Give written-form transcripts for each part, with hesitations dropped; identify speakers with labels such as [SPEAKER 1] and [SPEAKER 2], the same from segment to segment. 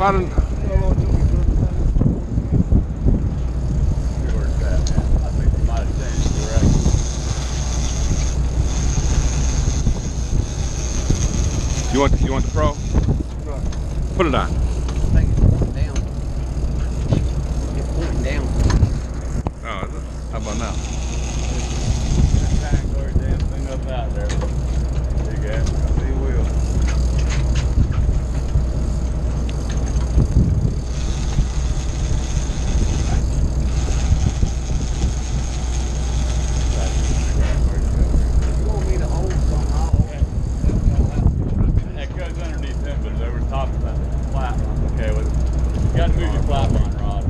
[SPEAKER 1] don't.
[SPEAKER 2] Where's that at? I think we might have changed direction.
[SPEAKER 1] You want the Pro? Put it on.
[SPEAKER 3] I think it's pointing down. It's pointing down.
[SPEAKER 1] Oh, is it? How about now?
[SPEAKER 2] Tank or damn thing up out there. Big ass. I see wheel.
[SPEAKER 3] You want me to hold something off?
[SPEAKER 2] That goes underneath him, but they were talking about the flat line. Okay, well, you got to move your flat line rod.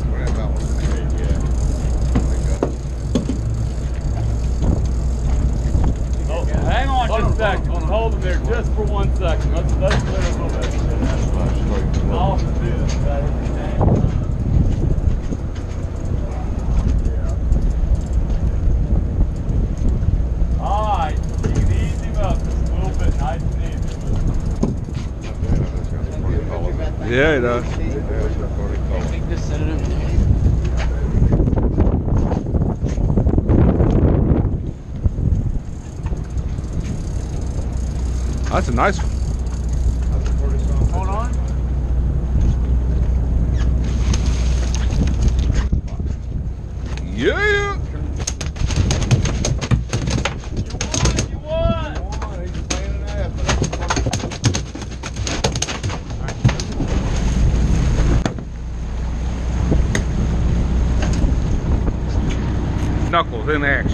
[SPEAKER 2] There you go. Oh, hang on just a second. Hold him there just for 1 second. Let's let it a little bit. I'll do this better than that. Yeah. All right, you can ease him up just a little bit, nice and easy.
[SPEAKER 1] Yeah, it does.
[SPEAKER 3] Just set it in there.
[SPEAKER 1] That's a nice one.
[SPEAKER 2] Hold on.
[SPEAKER 1] Yeah.
[SPEAKER 2] You won.
[SPEAKER 1] Knuckles in there.